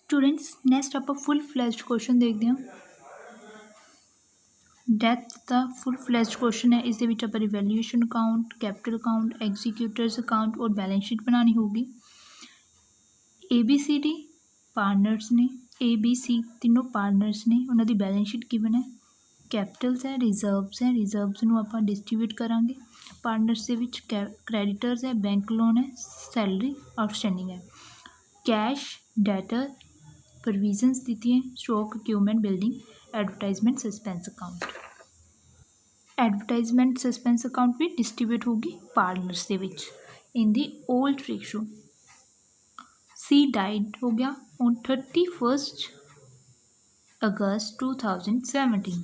Students next आप full flashed question देखते हैं। डेथ का फुल फ्लैश्ड क्वेश्चन है। इस आप revaluation account, capital account, executors account और बैलेंस शीट बनानी होगी। ABCD पार्टनर्स ने, ABC तीनों पार्टनर्स ने, उन्होंने बैलेंस शीट गिवन है। कैपिटल्स है, रिजर्व्स है, रिजर्व्स नूं आपां डिस्ट्रीब्यूट करांगे पार्टनर्स दे विच। क्रेडिटर्स है, बैंक लोन है, सैलरी आउटस्टैंडिंग है। कैश, डेटर, प्रोविजनस दी है, stock, equipment, building, advertisement, suspense account. Advertisement suspense account भी डिस्ट्रीब्यूट होगी पार्टनर्स दे विच इन the old ratio. C died हो गया on 31 August 2017।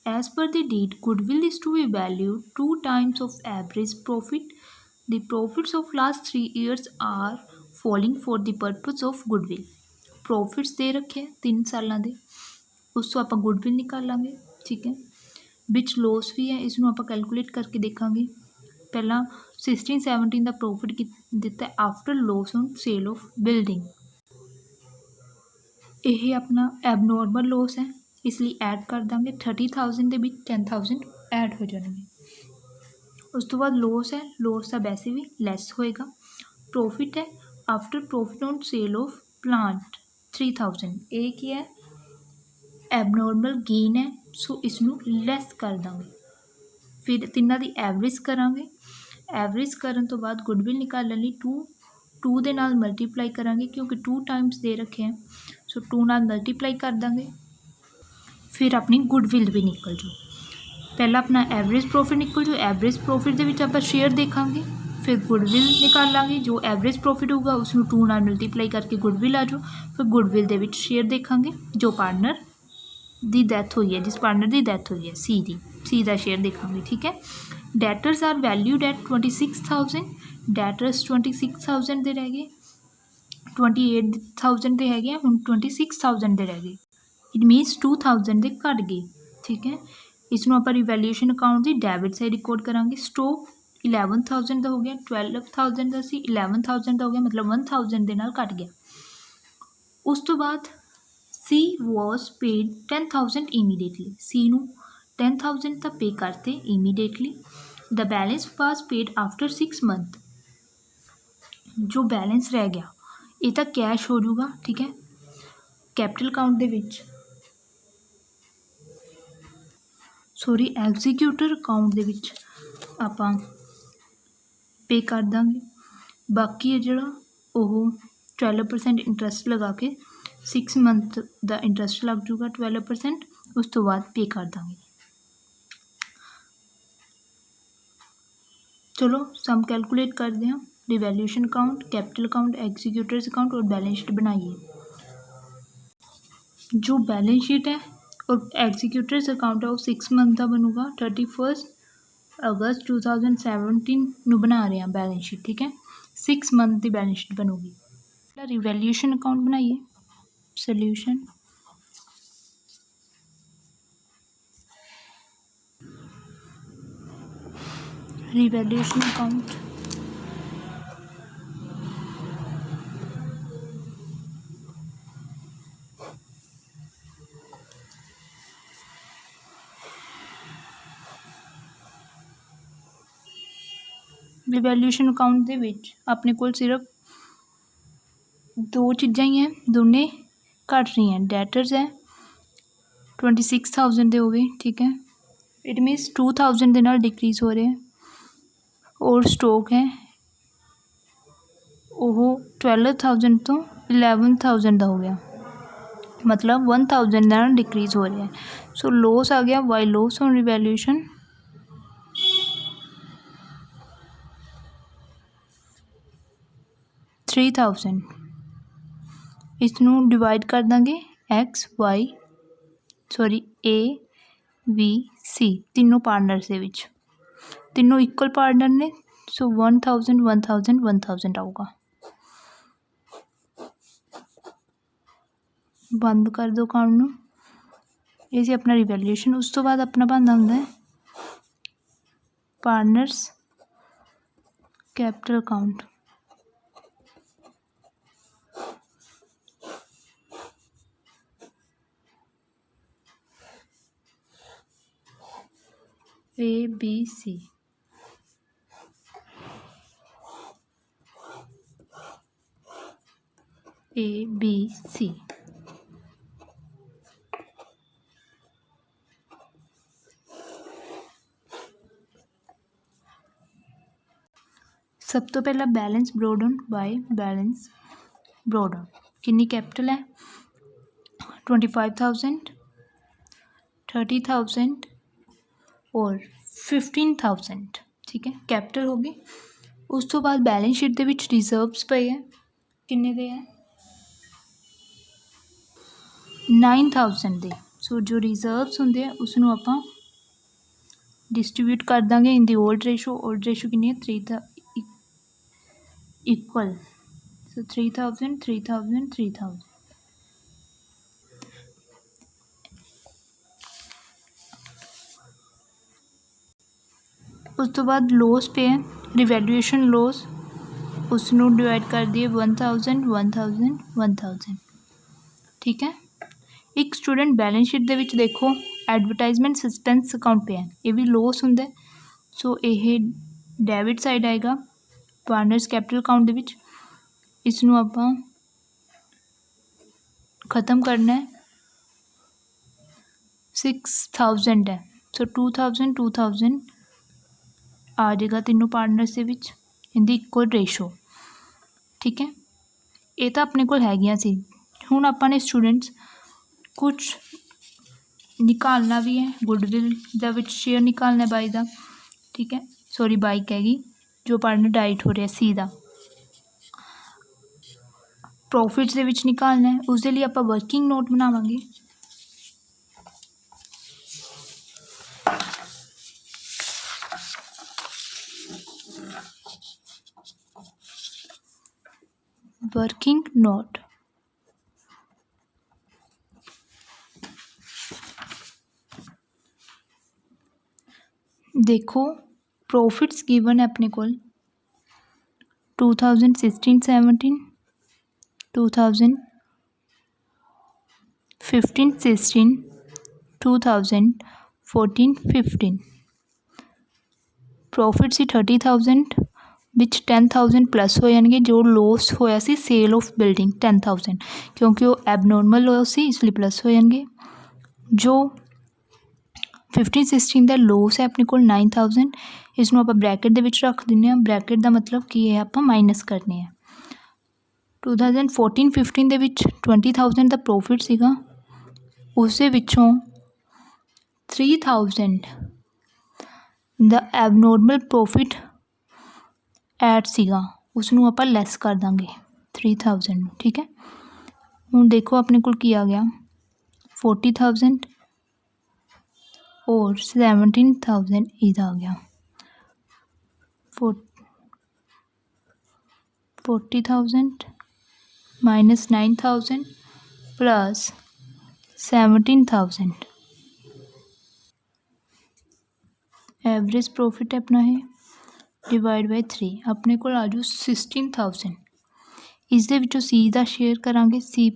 As per the date, goodwill is to be valued 2 times of average profit. The profits of last 3 years are falling for the purpose of goodwill. Profits दे रखे 3 सालों के, उस तो आप goodwill निकाल लाँगे। ठीक है, विच लॉस भी है, इसनों आप कैलकुलेट करके देखांगे। पहला 16-17 का प्रॉफिट दिता after loss on sale of building. यह अपना एबनॉर्मल लॉस है, इसलिए ऐड कर देंगे 30,000 के 10,000 ऐड हो जाएंगे। उस तो बाद लॉस है, लॉस का वैसे भी लैस होएगा। प्रॉफिट है after profit on sale of plant 3,000। ये की है एबनॉर्मल गेन है, सो इसनों लैस कर देंगे। फिर तिना की एवरेज करांगे। एवरेज करन तो बाद गुडविल निकालने लिए 2 दे नाल मल्टीप्लाई करांगे, क्योंकि 2 टाइम्स दे रखे हैं, सो 2 नाल मल्टीप्लाई कर देंगे। फिर अपनी गुडविल भी निकल जू। पहला अपना एवरेज प्रॉफिट निकल जू। एवरेज प्रॉफिट दे विच आपां शेयर देखांगे, फिर गुडविल निकाल लांगे। जो एवरेज प्रॉफिट होगा उसनूं 2 नाल मल्टीप्लाई करके गुडविल आ जाओ। फिर गुडविल दे विच शेयर देखांगे जो पार्टनर दी डैथ हुई है, जिस पार्टनर की डैथ हुई है, सी का शेयर देखांगे। ठीक है। Debtors are valued at 26,000। Debtors 26,000 के रह गए, 28,000 के है, हुण 26,000 के रह गए। इट मीनस 2,000 के घट गए। ठीक है, इसनों आप रिवैल्यूएशन अकाउंट की डैबिट साइड रिकॉर्ड करांगे। स्टॉक 11,000 का हो गया, 12,000 का सी 11,000 का हो गया, मतलब 1,000 के नाल घट गया। उस तो बाद C was paid 10,000 immediately. C नूं 10,000 तो पे करते immediately. The balance was paid after 6 month. जो बैलेंस रह गया ये तो कैश हो जाऊगा। ठीक है, कैपिटल अकाउंट दे विच, सॉरी एग्जीक्यूटर अकाउंट दे विच आपां पे कर देंगे। बाकी है जिहड़ा ओह 12% इंटरस्ट लगा के 6 मंथ का इंटरस्ट लग जूगा 12%, उस तो बाद पे कर देंगे। चलो सम कैलकुलेट करते हैं। Revaluation account, capital account, executors account और बैलेंस शीट बनाइए। जो बैलेंस शीट है और एग्जीक्यूटर्स अकाउंट है वो 6 मंथ का बनूगा। 31 अगस्त 2017 नूं बना रहे हैं बैलेंस शीट। ठीक है, 6 मंथ की बैलेंस शीट बनूगी। रिवैल्यूएशन अकाउंट बनाइए। Solution revaluation account, revaluation account दे विच अपने कोल सिर्फ 2 चीज़ां ही हैं, दोने घट रही हैं। डेटर्स है 26,000 के हो गए। ठीक है, इट मीनस 2,000 के नाल डिक्रीज़ हो रहे हैं। और स्टॉक है वो 12,000 तो 11,000 का हो गया, मतलब 1,000 नाल डिक्रीज़ हो रहा है। सो लॉस आ गया वाई लॉस ऑन रिवैल्यूएशन 3,000। इसनूं डिवाइड कर देंगे A, B, C तीनों पार्टनर्स दे विच। तीनों इक्वल पार्टनर ने, सो 1,000 1,000 1,000 आऊगा। बंद कर दो अकाउंट नूं। ये सी अपना रिवैल्यूएशन। उस तो बाद अपना बनता हुंदा है partners capital account. ABC ABC सब तो पहला बैलेंस ब्रोडाउन बाय बैलेंस ब्रोडाउन कितनी कैपिटल है 25,000 30,000 और 15,000 ठीक है कैपिटल होगी। उस तो बाद बैलेंस शीट दे विच रिजर्व्स पए है किन्ने दे है 9,000 दे। सो जो रिजर्व्स होंगे हैं उसनों आपां डिस्ट्रीब्यूट कर देंगे इन दी ओल्ड रेशो कितनी है 3 इक्वल सो 3,000 3,000 3,000 उस तो बाद लॉस पे है रिवैल्यूएशन लॉस उसनों डिवाइड कर दिए 1,000 1,000 1,000 ठीक है। एक स्टूडेंट बैलेंस शीट दे विच देखो एडवरटाइजमेंट सस्पेंस अकाउंट पे है ये भी लॉस हुंदा है। सो ये डेबिट साइड आएगा पार्टनर्स कैपिटल अकाउंट दे विच इसनों आपां ख़त्म करना है 6,000 है। सो 2,000 2,000 आ जाएगा तीनों पार्टनर्स दे विच इनदी इक्वल रेशो ठीक है। ये तो अपने कोल हैगियां सी हुण आपां ने स्टूडेंट्स कुछ निकालना भी है गुडविल दा विच शेयर निकालना है बाई दा ठीक है सॉरी बाइक हैगी जो पार्टनर डाइट हो रहा है सी दा प्रॉफिट्स दे विच निकालना है उस दे लिए आपां वर्किंग नोट बनावांगे। वर्किंग नोट देखो प्रॉफिट्स गिवन है अपने कोल 2016-17 2015-16 2014-15 प्रॉफिट सी 30,000 विच 10,000 प्लस हो जाएंगे जो लॉस होया सी सेल ऑफ बिल्डिंग 10,000 क्योंकि वो एबनॉर्मल लॉस सी इसलिए प्लस हो जाएंगे। जो 15-16 का लॉस है अपने को 9,000 इसनों आप ब्रैकेट दे विच रख दिंदे हैं ब्रैकेट का मतलब कि है आप माइनस करने हैं। 2014-15 दे विच 20,000 का प्रॉफिट सीगा उस दे विचों 3,000 द एबनॉर्मल प्रॉफिट ऐड सीगा उसनों आप लैस कर देंगे 3,000 ठीक है। हुण देखो अपने को की आ गया 40,000 और 17,000 इधर आ गया 40,000 माइनस 9,000 प्लस 17,000 एवरेज प्रॉफिट अपना है डिवाइड बाय 3 अपने को आजू 16,000 इस दे विचों सी का शेयर करांगे सी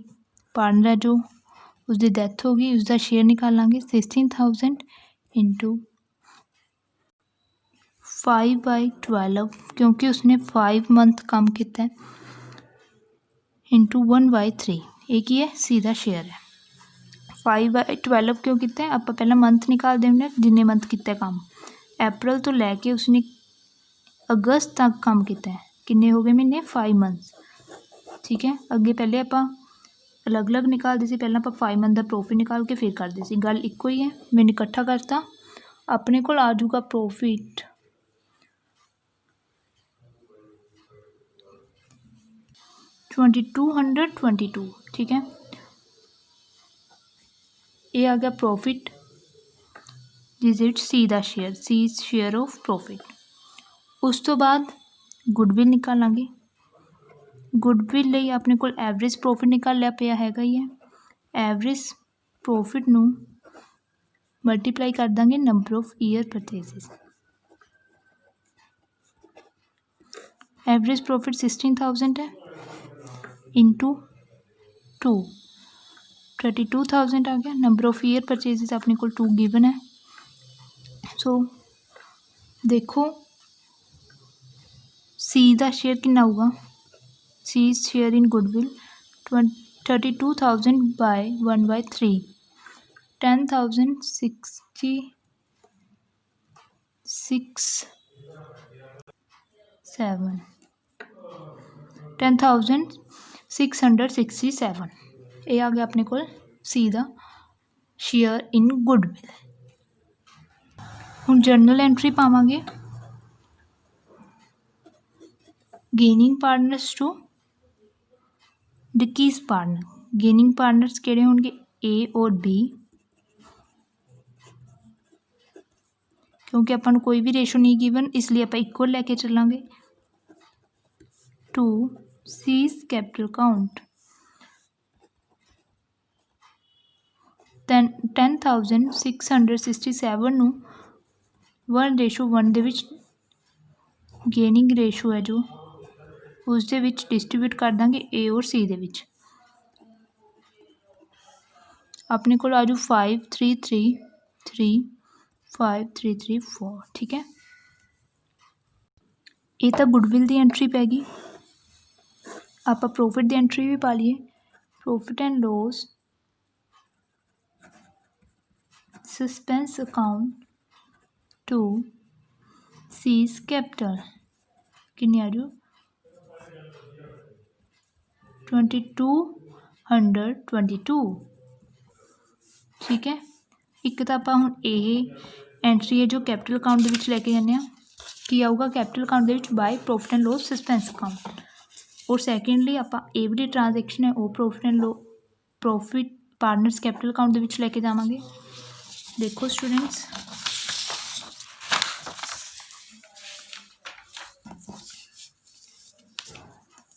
पार्टनर है जो उसकी डेथ होगी उसका शेयर निकालांगे 16,000 इंटू 5/12 क्योंकि उसने 5 मंथ काम किया है इंटू 1/3 एक ही है सीधा शेयर है 5/12 क्यों किया आप पहला मंथ निकाल देंगे जिन्ने मंथ किया काम अप्रैल तो लैके उसने अगस्त तक काम किया है किन्ने हो गए महीने 5 मंथ्स ठीक है। अगे पहले आप अलग अलग निकालते सी पहले आप 5 मंथ का प्रॉफिट निकाल के फिर करते सी गल इक्को ही है मैंने इकट्ठा करता अपने को आ जाऊगा प्रॉफिट 2222 ठीक है। ये आ गया प्रॉफिट जिस सी का share C share of profit. उस तो बाद गुडविल निकालांगे गुडविल ਲਈ अपने को एवरेज प्रॉफिट निकाल लिया पिया हैगा ही है एवरेज प्रॉफिट नू मल्टीप्लाई कर देंगे number of year purchases average profit 16,000 है इंटू 2 32,000 आ गया नंबर ऑफ ईयर परचेजेस अपने को 2 गिवन है। सो देखो सी का शेयर कितना होगा, C share in goodwill 32,000 bye 1/3, 10,000 10,667 ये आ गया अपने को सी का शेयर इन गुडविल। हुण जर्नल एंट्री पावांगे गेनिंग पार्टनर्स टू डिकीज पार्टनर। गेनिंग पार्टनर्स किहड़े होणगे, ए और बी, क्योंकि आपां नूं कोई भी रेशो नहीं गिवन इसलिए आपां इक्वल लैके चलांगे। टू सीज कैपिटल काउंट 10,667 ਨੂੰ 1:1 ਦੇ ਵਿੱਚ ਗੇਨਿੰਗ ਰੇਸ਼ੋ ਹੈ ਜੋ ਉਸ ਦੇ ਵਿੱਚ ਡਿਸਟ੍ਰੀਬਿਊਟ ਕਰ ਦਾਂਗੇ ਏ ਔਰ ਸੀ ਦੇ ਵਿੱਚ। ਆਪਣੇ ਕੋਲ ਆ ਜੂ 5333 5334 ਠੀਕ ਹੈ। ਇਹ ਤਾਂ ਗੁੱਡਵਿਲ ਦੀ ਐਂਟਰੀ ਪੈ ਗਈ। ਆਪਾਂ ਪ੍ਰੋਫਿਟ ਦੀ ਐਂਟਰੀ ਵੀ ਪਾ ਲਈਏ, profit and loss suspense account to seize capital कितनी आ रही 2222 ठीक है। एक तो आप हुण ये एंट्री है जो कैपिटल अकाउंट दे विच लैके जाने की आऊगा कैपिटल अकाउंट दे विच by profit and loss suspense account, और सैकेंडली आप ये भी ट्रांजैक्शन है वो profit and profit partners capital account दे विच लैके जावांगे। देखो स्टूडेंट्स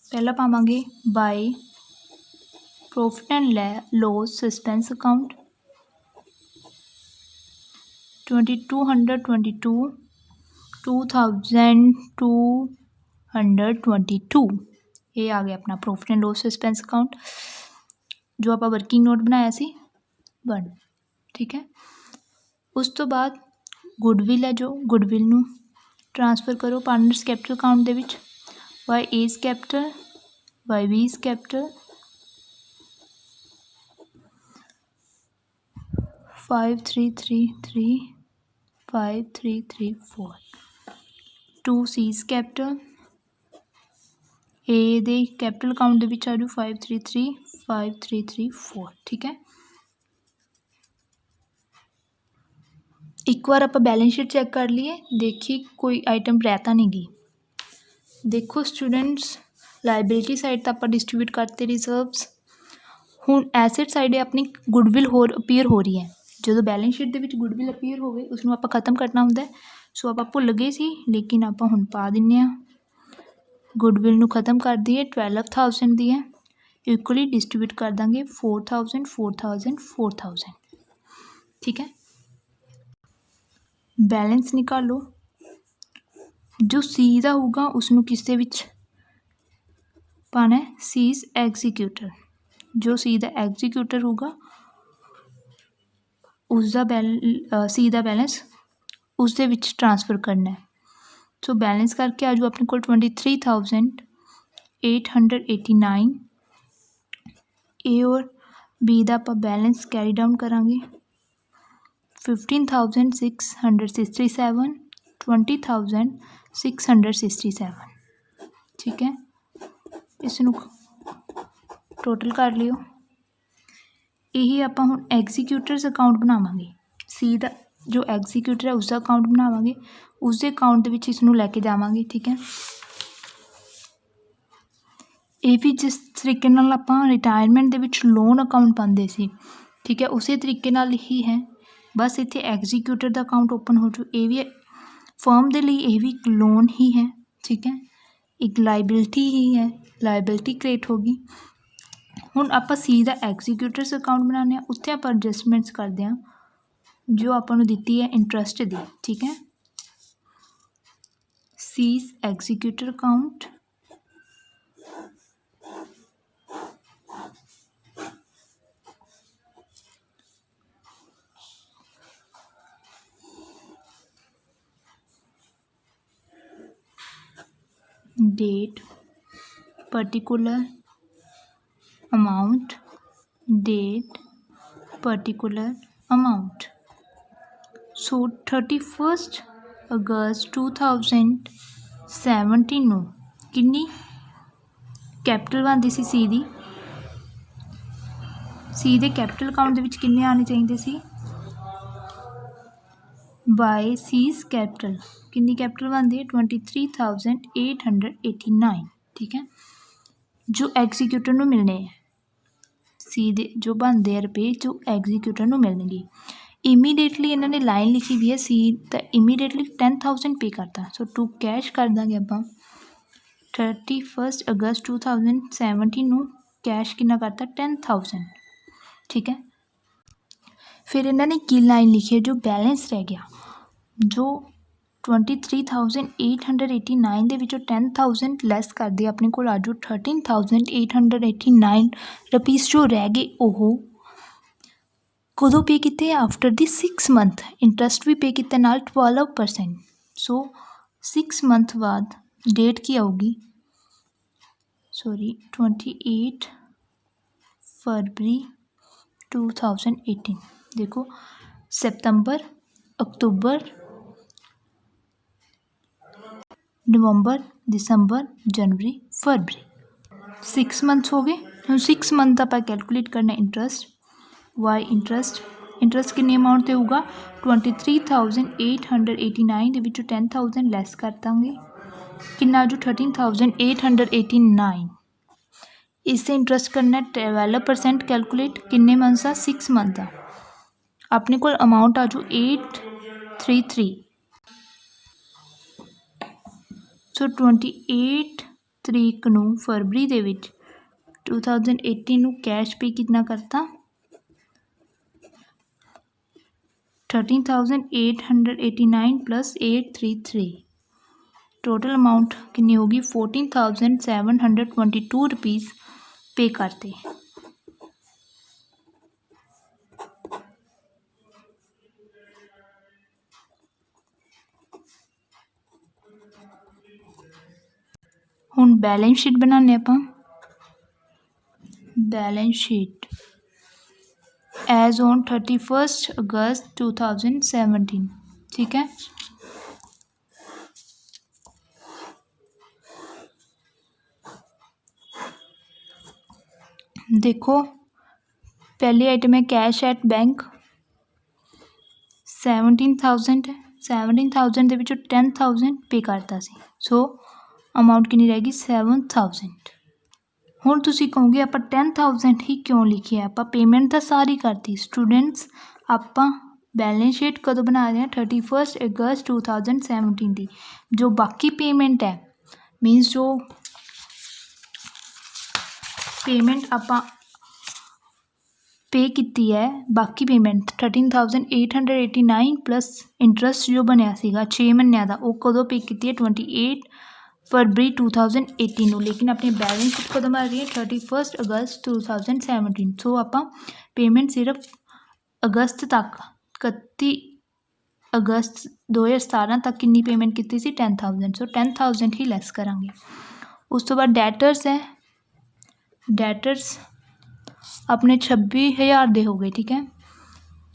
पहला पावांगे by profit and loss suspense account 2222 2222 ये आ गया अपना profit and loss suspense account जो आप वर्किंग नोट बनाया सी 1 ठीक है। उस तो बाद गुडविल है जो गुडविल नू ट्रांसफर करो पार्टनर्स कैपिटल अकाउंट दे विच by A's capital by B's capital 5334 to C's capital A दे कैपिटल अकाउंट दे विच आ जू 5334 ठीक है। एक बार आप बैलेंस शीट चैक कर लिए, देखिए कोई आइटम रहता नहीं गई। देखो स्टूडेंट्स लाइबिलिटी साइड तो आप डिस्ट्रीब्यूट करते रिजर्व्स, हुण एसेट साइड अपनी गुडविल होर अपीयर हो रही है। जो बैलेंस शीट के गुडविल अपीयर होवे उसनूं आपां खत्म करना हुंदा है, सो आपां भुल गए सी लेकिन आपां हुण पा दिंदे आ। गुडविल नूं खत्म कर दिए 12,000 दी है, इक्वली डिस्ट्रीब्यूट कर देंगे 4,000 4,000 4,000 ठीक है। बैलेंस निकालो, जो सी का होगा उसनूं किस दे विच पाना है, सीज एग्जीक्यूटर। जो सी का एग्जीक्यूटर होगा उसका सी का बैलेंस उस दे विच ट्रांसफर करना है। सो बैलेंस करके आ जाओ अपने को 23,889 ए और बी का आप बैलेंस कैरी डाउन करांगे 15,667 20,667 ठीक है। इसनूं टोटल कर लियो। यही आप हुण एग्जीक्यूटर्स अकाउंट बनावांगे, सी का जो एग्जीक्यूटर है उसका अकाउंट बनावांगे, उसके अकाउंट दे विच इसनूं लैके जावांगे ठीक है। ये भी जिस तरीके नाल आपां रिटायरमेंट दे विच लोन अकाउंट पांदे सी ठीक है, उसी तरीके नाल ही है, बस इत्थे एग्जीक्यूटर का अकाउंट ओपन हो जू। ये भी फर्म के लिए ये भी एक लोन ही है ठीक है, एक लाइबिलिटी ही है, लाइबिलिटी क्रिएट होगी। हुण आपां सी का एग्जीक्यूटर्स अकाउंट बनाने उत्थे आपां एडजस्टमेंट्स करते हैं जो आपां नूं दित्ती है इंटरस्ट दी ठीक है। C's executor account date, particular amount, date, particular amount. So 31st August 2017 ਨੂੰ ਕਿੰਨੀ ਕੈਪੀਟਲ ਬਣਦੀ ਸੀ ਸੀ ਦੀ, ਸੀ ਦੇ ਕੈਪੀਟਲ ਅਕਾਊਂਟ ਦੇ ਵਿੱਚ ਕਿੰਨੇ ਆਉਣੇ ਚਾਹੀਦੇ ਸੀ ਬਾਏ ਸੀਜ਼ ਕੈਪੀਟਲ, ਕਿੰਨੀ ਕੈਪੀਟਲ ਬਣਦੀ ਹੈ 23,889, ਠੀਕ ਹੈ, ਜੋ ਐਗਜ਼ੀਕਿਊਟਰ ਨੂੰ ਮਿਲਣੇ ਹੈ ਸੀ ਦੇ ਜੋ ਬਣਦੇ ਆ ਰੁਪਏ ਜੋ ਐਗਜ਼ੀਕਿਊਟਰ ਨੂੰ ਮਿਲਣਗੇ। ਇਮੀਡੀਏਟਲੀ ਇਹਨਾਂ ਨੇ ਲਾਈਨ ਲਿਖੀ ਵੀ ਹੈ ਸੀ ਤਾਂ ਇਮੀਡੀਏਟਲੀ 10,000 ਪੇ ਕਰਤਾ, ਸੋ ਟੂ ਕੈਸ਼ ਕਰ ਦਾਂਗੇ ਆਪਾਂ 31 ਅਗਸਤ 2017 ਨੂੰ ਕੈਸ਼ ਕਿੰਨਾ ਕਰਤਾ 10,000, ਠੀਕ ਹੈ। ਫਿਰ ਇਹਨਾਂ ਨੇ ਕੀ ਲਾਈਨ ਲਿਖੀ ਹੈ ਜੋ ਬੈਲੈਂਸ ਰਹਿ ਗਿਆ, ਜੋ 23,889 ਦੇ ਵਿੱਚੋਂ 10,000 ਲੈਸ ਕਰਦੇ ਆਪਣੇ ਕੋਲ ਆ ਜੋ 13,889 ਰੁਪੀਸ ਜੋ ਰਹਿ ਗਏ ਉਹ ਕਦੋਂ ਪੇ ਕੀਤੇ ਆਫਟਰ ਦੀ 6 ਮੰਥ, ਇੰਟਰਸਟ ਵੀ ਪੇ ਕੀਤਾ ਨਾਲ 12%। ਸੋ 6 ਮੰਥ ਬਾਅਦ ਡੇਟ ਕੀ ਆਊਗੀ 28 ਫਰਵਰੀ 2018, ਦੇਖੋ ਸਤੰਬਰ, ਅਕਤੂਬਰ, ਨਵੰਬਰ, ਦਸੰਬਰ, ਜਨਵਰੀ, ਫਰਵਰੀ, 6 ਮੰਥਸ ਹੋ ਗਏ। ਹੁਣ 6 ਮੰਥ ਆਪਾਂ ਕੈਲਕੂਲੇਟ ਕਰਨਾ ਇੰਟਰਸਟ, ਵਾਈ ਇੰਟਰਸਟ ਕਿੰਨੀ ਅਮਾਊਂਟ 'ਤੇ ਹੋਊਗਾ 23,889 ਦੇ ਵਿੱਚੋਂ 10,000 ਲੈਸ ਕਰ ਦਾਂਗੇ, ਕਿੰਨਾ ਜੋ 13,889। ਇਸ 'ਤੇ ਇੰਟਰਸਟ ਕਰਨਾ 12% ਕੈਲਕੂਲੇਟ ਕਿੰਨੇ ਮੰਥਸ ਆ 6 ਮੰਥ ਦਾ, ਆਪਣੇ ਕੋਲ ਅਮਾਊਂਟ ਆ ਜੋ 833। ਸੋ 28 ਤਰੀਕ ਨੂੰ ਫਰਵਰੀ ਦੇ ਵਿੱਚ 2018 ਨੂੰ ਕੈਸ਼ ਪੇ ਕਿੰਨਾ ਕਰਤਾ 13,889 ਪਲੱਸ 833, ਟੋਟਲ ਅਮਾਊਂਟ ਕਿੰਨੀ ਹੋਗੀ 14,722 ਰੁਪੀਸ ਪੇ ਕਰਤੇ। ਹੁਣ बैलेंस शीट बनाने ਆਪਾਂ, बैलेंस शीट एज ऑन 31 अगस्त 2017, ठीक है। देखो पहली आइटम है कैश एट बैंक 17,000 है, 17,000 ਦੇ ਵਿੱਚੋਂ 10,000 पे करता सी, सो ਅਮਾਊਂਟ ਕਿੰਨੀ ਰਹਿ ਗਈ 7,000। ਹੁਣ ਤੁਸੀਂ ਕਹੋਗੇ ਆਪਾਂ 10,000 ਹੀ ਕਿਉਂ ਲਿਖਿਆ, ਆਪਾਂ ਪੇਮੈਂਟ ਤਾਂ ਸਾਰੀ ਕਰਤੀ। ਸਟੂਡੈਂਟਸ ਆਪਾਂ ਬੈਲੈਂਸ ਸ਼ੀਟ ਕਦੋਂ ਬਣਾ ਰਹੇ ਹਾਂ 31 ਅਗਸਤ 2017 ਦੀ, ਜੋ ਬਾਕੀ ਪੇਮੈਂਟ ਹੈ ਮੀਨਸ ਜੋ ਪੇਮੈਂਟ ਆਪਾਂ पे ਕੀਤੀ ਹੈ ਬਾਕੀ ਪੇਮੈਂਟ 13,889 ਪਲੱਸ ਇੰਟਰਸਟ ਜੋ ਬਣਿਆ ਸੀਗਾ 6 ਮਹੀਨਿਆਂ ਦਾ, ਉਹ ਕਦੋਂ ਪੇ ਕੀਤੀ ਹੈ 28 ਫਰਵਰੀ 2018 ਨੂੰ, ਲੇਕਿਨ ਆਪਣੀ ਬੈਲੈਂਸ ਸ਼ੀਟ ਕਦੋਂ ਬਣ ਰਹੀ ਹੈ 31 ਅਗਸਤ 2017। ਸੋ ਆਪਾਂ ਪੇਮੈਂਟ ਸਿਰਫ ਅਗਸਤ ਤੱਕ 31 ਅਗਸਤ 2017 ਤੱਕ ਕਿੰਨੀ ਪੇਮੈਂਟ ਕੀਤੀ ਸੀ 10,000, ਸੋ 10,000 ਹੀ ਲੈਸ ਕਰਾਂਗੇ। ਉਸ ਤੋਂ ਬਾਅਦ ਡੈਟਰਸ ਹੈ, ਡੈਟਰਸ ਆਪਣੇ 26,000 ਦੇ ਹੋ ਗਏ, ਠੀਕ ਹੈ।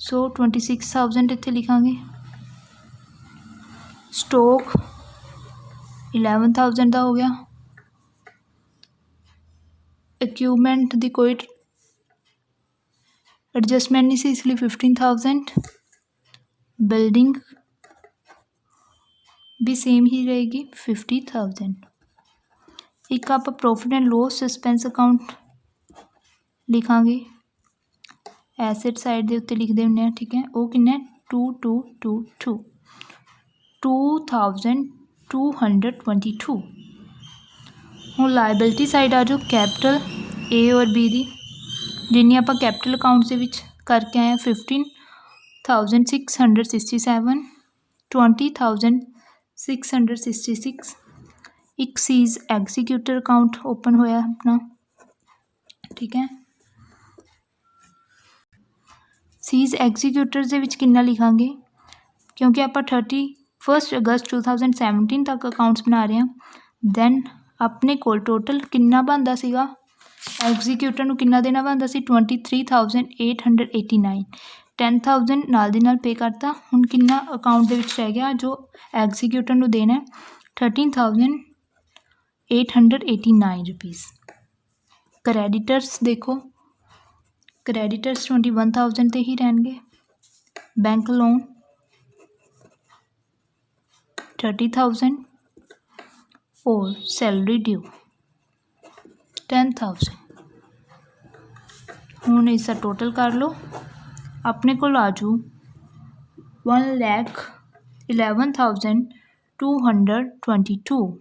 ਸੋ 26,000 ਇੱਥੇ ਲਿਖਾਂਗੇ। ਸਟੋਕ 11,000 ਦਾ ਹੋ ਗਿਆ। ਇਕਵਿਪਮੈਂਟ ਦੀ ਕੋਈ ਐਡਜਸਟਮੈਂਟ ਨਹੀਂ ਸੀ, ਇਸ ਲਈ 15,000। ਬਿਲਡਿੰਗ भी सेम ही रहेगी 50,000। एक आप profit and loss suspense account लिखांगे, एसेट साइड के उत्ते लिखते होंगे, ठीक है। वो किन्ना 2,222 हूँ लाइबिलिटी साइड आ जाओ, कैपिटल ए और बी दी जिन्नी आप कैपिटल अकाउंट के करके आए 15,667, 20,666। एक सीज एग्जीक्यूटर अकाउंट ओपन होया अपना, ठीक है। सीज एग्जीक्यूटर दे विच किन्ना लिखांगे, क्योंकि आप 31 अगस्त 2017 तक अकाउंट्स बना रहे हैं। दैन ਆਪਣੇ ਕੋਲ ਟੋਟਲ ਕਿੰਨਾ ਬਣਦਾ ਸੀਗਾ, ਐਗਜ਼ੀਕਿਊਟਰ ਨੂੰ ਕਿੰਨਾ ਦੇਣਾ ਬਣਦਾ ਸੀ 23,889, 10,000 ਨਾਲ ਦੀ ਨਾਲ ਪੇ ਕਰਤਾ। ਹੁਣ ਕਿੰਨਾ ਅਕਾਊਂਟ ਦੇ ਵਿੱਚ ਰਹਿ ਗਿਆ ਜੋ ਐਗਜ਼ੀਕਿਊਟਰ ਨੂੰ ਦੇਣਾ 13,889 ਰੁਪੀਜ਼। ਕ੍ਰੈਡੀਟਰਸ ਦੇਖੋ, ਕ੍ਰੈਡੀਟਰਸ 21,000 ਤੇ ਹੀ ਰਹਿਣਗੇ। ਬੈਂਕ ਲੋਨ 30,000 ਔਰ ਸੈਲਰੀ ਡਿਊ 10,000। ਹੁਣ ਇਸ ਦਾ ਟੋਟਲ ਕਰ ਲਓ, ਆਪਣੇ ਕੋਲ ਆ ਜੂ 1,11,222।